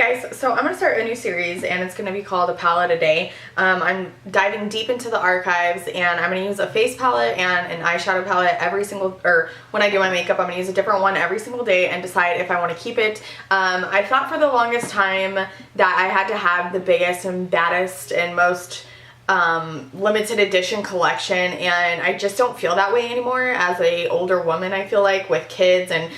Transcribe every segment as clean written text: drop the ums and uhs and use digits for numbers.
guys, so I'm going to start a new series and it's going to be called A Palette a Day. I'm diving deep into the archives and I'm going to use a face palette and an eyeshadow palette when I do my makeup, I'm going to use a different one every single day and decide if I want to keep it. I thought for the longest time that I had to have the biggest and baddest and most limited edition collection, and I just don't feel that way anymore as a older woman. I feel like with kids and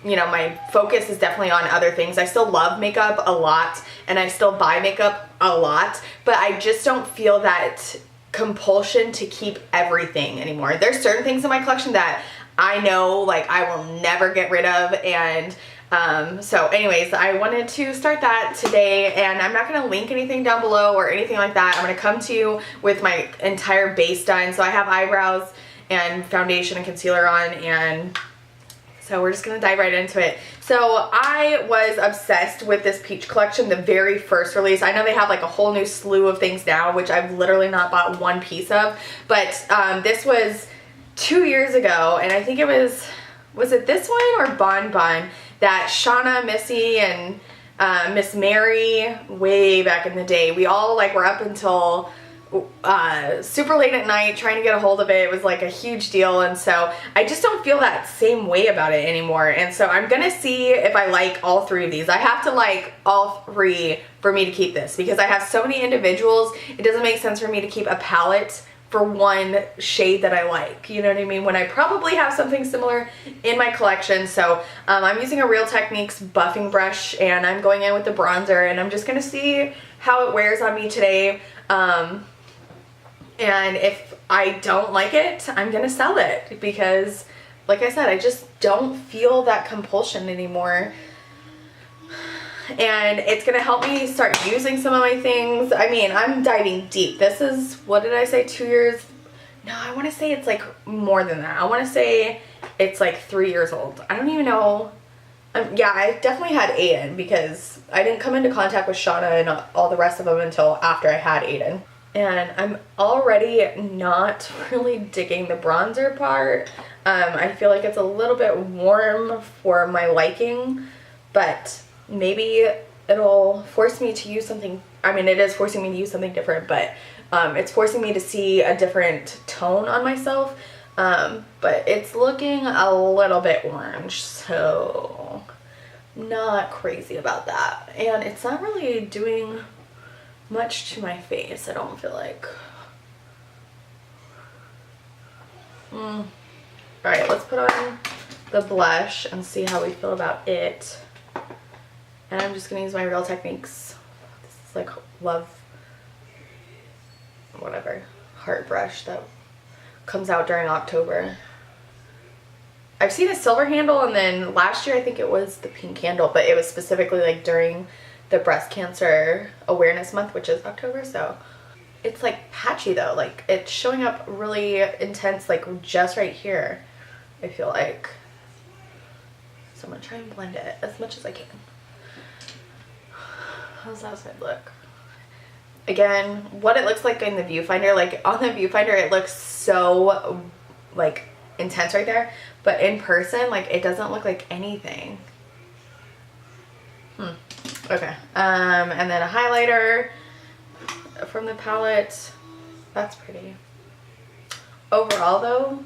my focus is definitely on other things. I still love makeup a lot and I still buy makeup a lot, but I just don't feel that compulsion to keep everything anymore. There's certain things in my collection that I know like I will never get rid of, and so anyways, I wanted to start that today, and I'm not going to link anything down below or anything like that. I'm going to come to you with my entire base done. So I have eyebrows and foundation and concealer on, and so we're just going to dive right into it. So I was obsessed with this peach collection, the very first release. I know they have like a whole new slew of things now, which I've literally not bought one piece of, but this was 2 years ago, and I think it was it this one or Bon Bon that Shauna, Missy, and Miss Mary way back in the day, we all like were up until super late at night trying to get a hold of it. It was like a huge deal, and so I just don't feel that same way about it anymore. And so I'm gonna see if I like all three of these. I have to like all three for me to keep this because I have so many individuals. It doesn't make sense for me to keep a palette for one shade that I like, you know what I mean, when I probably have something similar in my collection. So I'm using a Real Techniques buffing brush, and I'm going in with the bronzer, and I'm just gonna see how it wears on me today. And if I don't like it, I'm gonna sell it because, like I said, I just don't feel that compulsion anymore. And it's gonna help me start using some of my things. I mean, I'm diving deep. This is, what did I say, 2 years? No, I wanna say it's like more than that. I wanna say it's like 3 years old. I don't even know. Yeah, I definitely had Aiden because I didn't come into contact with Shauna and all the rest of them until after I had Aiden. And I'm already not really digging the bronzer part. I feel like it's a little bit warm for my liking, but maybe it'll force me to use something. I mean, it is forcing me to use something different, but it's forcing me to see a different tone on myself. But it's looking a little bit orange, so not crazy about that. And it's not really doing much to my face, I don't feel like. Alright, let's put on the blush and see how we feel about it. And I'm just going to use my Real Techniques. This is like Love, whatever, heart brush that comes out during October. I've seen a silver handle, and then last year I think it was the pink handle, but it was specifically like during the breast cancer awareness month, which is October. So it's like patchy though, like it's showing up really intense, like just right here, I feel like. So I'm gonna try and blend it as much as I can. How's that side look? Again, what it looks like in the viewfinder, like on the viewfinder it looks so like intense right there, but in person like it doesn't look like anything. Okay, and then a highlighter from the palette. That's pretty. Overall though,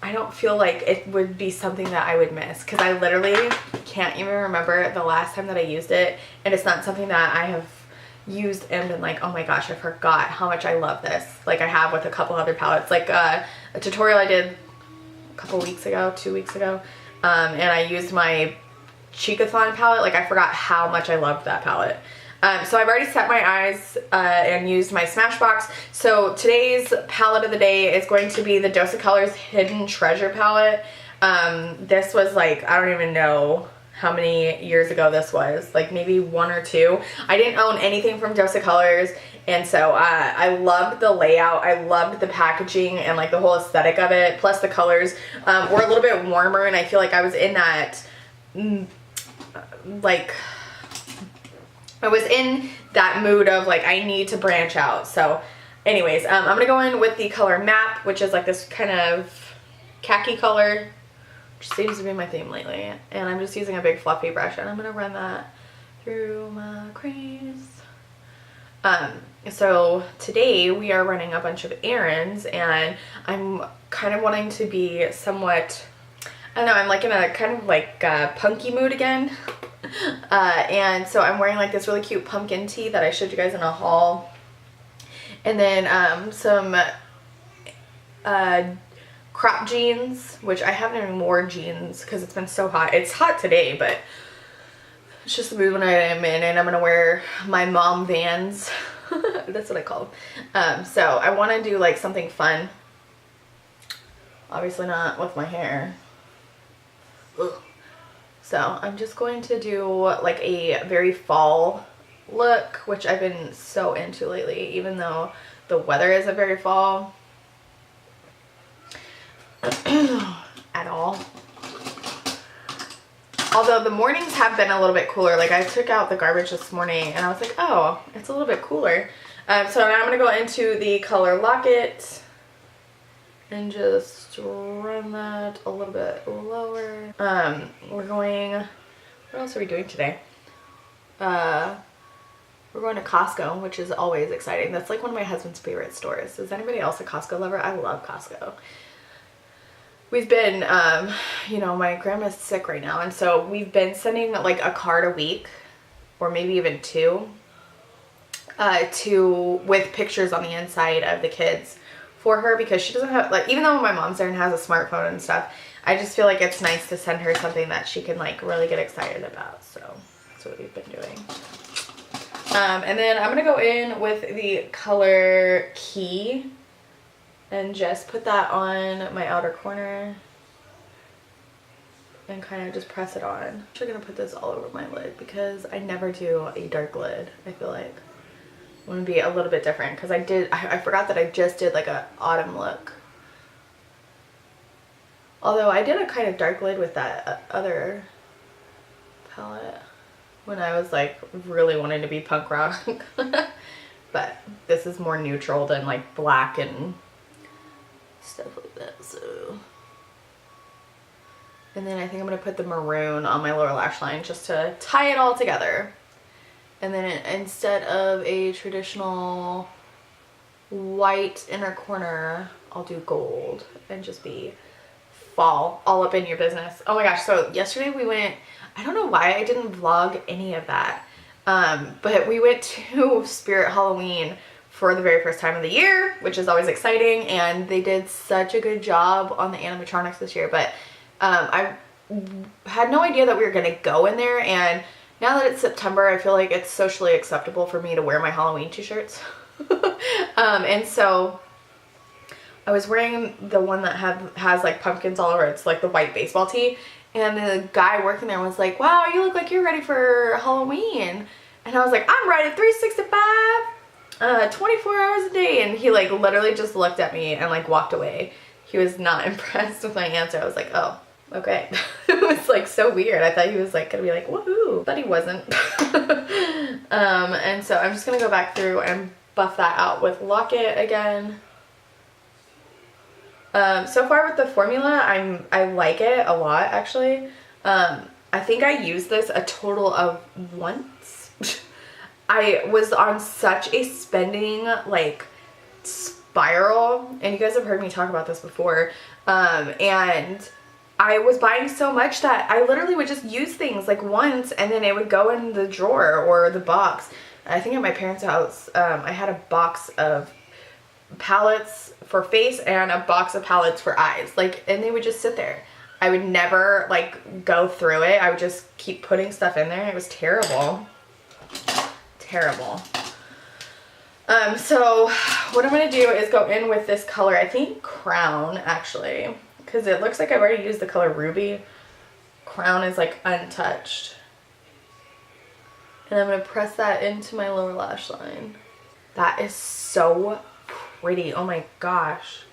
I don't feel like it would be something that I would miss because I literally can't even remember the last time that I used it, and it's not something that I have used and been like, oh my gosh, I forgot how much I love this, like I have with a couple other palettes, like a tutorial I did a couple weeks ago, 2 weeks ago, and I used my Cheekathon palette. Like I forgot how much I loved that palette. So I've already set my eyes and used my Smashbox. So today's palette of the day is going to be the Dose of Colors Hidden Treasure palette. This was like, I don't even know how many years ago this was, like maybe 1 or 2. I didn't own anything from Dose of Colors, and so I loved the layout, I loved the packaging and like the whole aesthetic of it, plus the colors were a little bit warmer, and I feel like I was in that like I was in that mood of like I need to branch out. So anyways, I'm gonna go in with the color Map, which is like this kind of khaki color, which seems to be my theme lately, and I'm just using a big fluffy brush, and I'm gonna run that through my crease. So today we are running a bunch of errands, and I'm kind of wanting to be somewhat, I don't know, I'm like in a kind of like punky mood again. And so I'm wearing like this really cute pumpkin tee that I showed you guys in a haul. And then some crop jeans, which I haven't even worn jeans because it's been so hot. It's hot today, but it's just the mood when I am in, and I'm gonna wear my mom Vans. That's what I call them. So I want to do like something fun. Obviously not with my hair. Ugh. So I'm just going to do like a very fall look, which I've been so into lately, even though the weather isn't very fall at all. Although the mornings have been a little bit cooler. Like I took out the garbage this morning and I was like, oh, it's a little bit cooler. So now I'm going to go into the color Locket and just run that a little bit lower. We're going, what else are we doing today? We're going to Costco, which is always exciting. That's like one of my husband's favorite stores. Is anybody else a Costco lover? I love Costco. We've been, you know, my grandma's sick right now, and so we've been sending like a card a week, or maybe even two, with pictures on the inside of the kids for her, because she doesn't have, like, even though my mom's there and has a smartphone and stuff, I just feel like it's nice to send her something that she can like really get excited about. So that's what we've been doing. And then I'm gonna go in with the color Key and just put that on my outer corner and kind of just press it on. I'm actually gonna put this all over my lid because I never do a dark lid. I feel like I want to be a little bit different, because I forgot that I just did like a autumn look. Although I did a kind of dark lid with that other palette when I was like really wanting to be punk rock. But this is more neutral than like black and stuff like that. So, and then I think I'm gonna put the maroon on my lower lash line just to tie it all together. And then instead of a traditional white inner corner, I'll do gold and just be fall all up in your business. Oh my gosh, so yesterday we went, I don't know why I didn't vlog any of that, but we went to Spirit Halloween for the very first time of the year, which is always exciting, and they did such a good job on the animatronics this year. But I had no idea that we were gonna go in there, and now that it's September, I feel like it's socially acceptable for me to wear my Halloween t-shirts. And so I was wearing the one that has like pumpkins all over. It's like the white baseball tee, and the guy working there was like, wow, you look like you're ready for Halloween. And I was like, I'm ready 365, 24 hours a day. And he like literally just looked at me and like walked away. He was not impressed with my answer. I was like, oh, okay. It was like so weird. I thought he was like gonna be like, woohoo, but he wasn't. And so I'm just gonna go back through and buff that out with Locket again. So far with the formula, I like it a lot, actually. I think I used this a total of once. I was on such a spending like spiral, and you guys have heard me talk about this before, and I was buying so much that I literally would just use things like once, and then it would go in the drawer or the box. I think at my parents' house, I had a box of palettes for face and a box of palettes for eyes, like, and they would just sit there. I would never like go through it. I would just keep putting stuff in there. It was terrible. Terrible. So what I'm gonna do is go in with this color, I think Crown, actually, because it looks like I've already used the color Ruby. Crown is like untouched. And I'm gonna press that into my lower lash line. That is so pretty. Oh my gosh.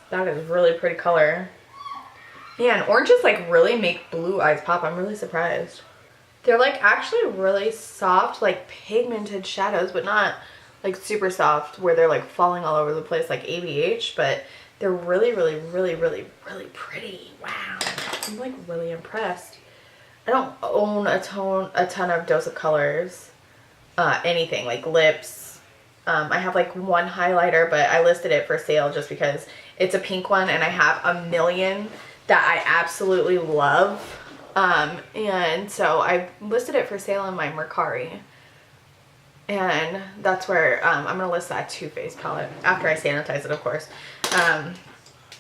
That is really pretty color. Man, oranges like really make blue eyes pop. I'm really surprised. They're like actually really soft, like pigmented shadows, but not like super soft where they're like falling all over the place like ABH, but they're really, really, really, really, really pretty. Wow. I'm like really impressed. I don't own a ton of Dose of Colors, anything like lips. I have like one highlighter, but I listed it for sale just because it's a pink one and I have a million that I absolutely love. And so I listed it for sale in my Mercari. And that's where I'm going to list that Too Faced palette after I sanitize it, of course.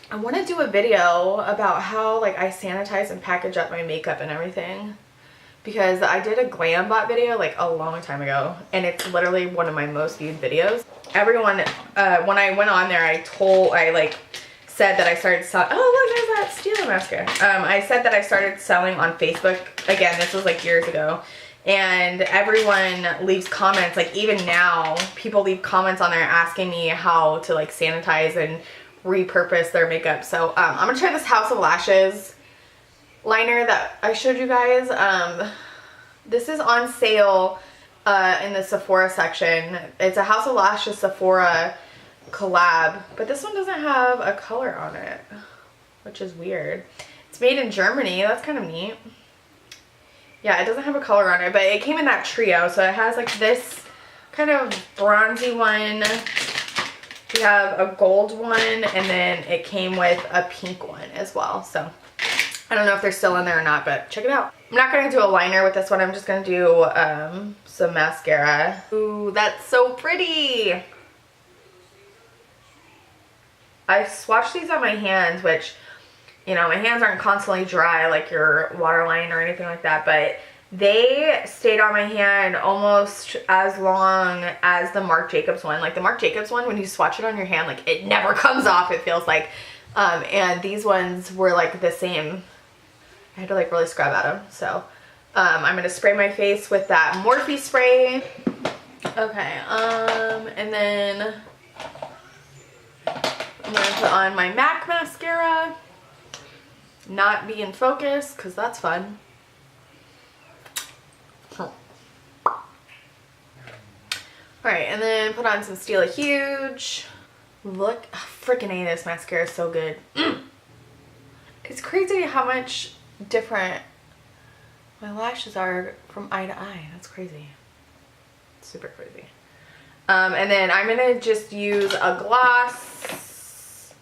I want to do a video about how like I sanitize and package up my makeup and everything, because I did a glam bot video like a long time ago and it's literally one of my most viewed videos. Everyone, when I went on there, I said that I started selling, oh look, there's that Stila mascara. I said that I started selling on Facebook. Again, this was like years ago. And everyone leaves comments, like even now, people leave comments on there asking me how to like sanitize and repurpose their makeup. So I'm gonna try this House of Lashes liner that I showed you guys. This is on sale in the Sephora section. It's a House of Lashes Sephora collab, but this one doesn't have a color on it, which is weird. It's made in Germany. That's kind of neat. Yeah, it doesn't have a color on it, but it came in that trio. So it has like this kind of bronzy one. We have a gold one, and then it came with a pink one as well. So I don't know if they're still in there or not, but check it out. I'm not going to do a liner with this one. I'm just going to do some mascara. Ooh, that's so pretty. I swatched these on my hands, which, you know, my hands aren't constantly dry like your waterline or anything like that, but they stayed on my hand almost as long as the Marc Jacobs one. Like the Marc Jacobs one, when you swatch it on your hand, like it never comes off, it feels like. And these ones were like the same. I had to like really scrub at them. So I'm going to spray my face with that Morphe spray. Okay, and then I'm going to put on my MAC mascara. Not be in focus, because that's fun. Alright, and then put on some Stila Huge. Look, freaking A, this mascara is so good. It's crazy how much different my lashes are from eye to eye. That's crazy. Super crazy. And then I'm going to just use a gloss.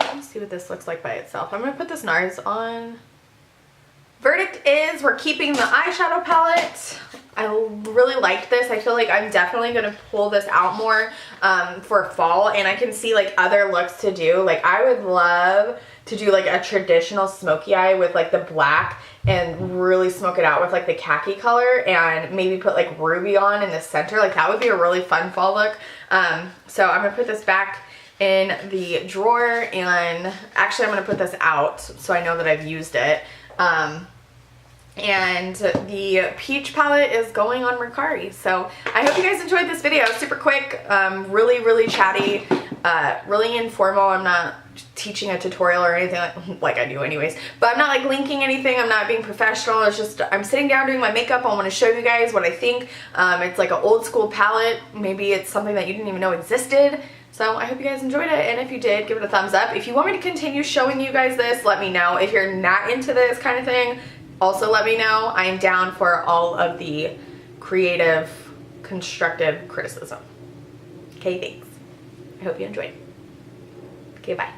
Let's see what this looks like by itself. I'm going to put this NARS on. Verdict is we're keeping the eyeshadow palette. I really liked this. I feel like I'm definitely going to pull this out more for fall, and I can see like other looks to do. Like I would love to do like a traditional smoky eye with like the black and really smoke it out with like the khaki color, and maybe put like ruby on in the center. Like that would be a really fun fall look. So I'm going to put this back in the drawer, and actually I'm going to put this out so I know that I've used it. And the peach palette is going on Mercari. So I hope you guys enjoyed this video. Super quick, really chatty, really informal. I'm not teaching a tutorial or anything like I do anyways, but I'm not like linking anything. I'm not being professional. It's just I'm sitting down doing my makeup. I want to show you guys what I think. It's like an old school palette. Maybe it's something that you didn't even know existed. So I hope you guys enjoyed it, and if you did, give it a thumbs up. If you want me to continue showing you guys this, let me know. If you're not into this kind of thing, also let me know. I am down for all of the creative, constructive criticism. Okay, thanks. I hope you enjoyed. Okay, bye.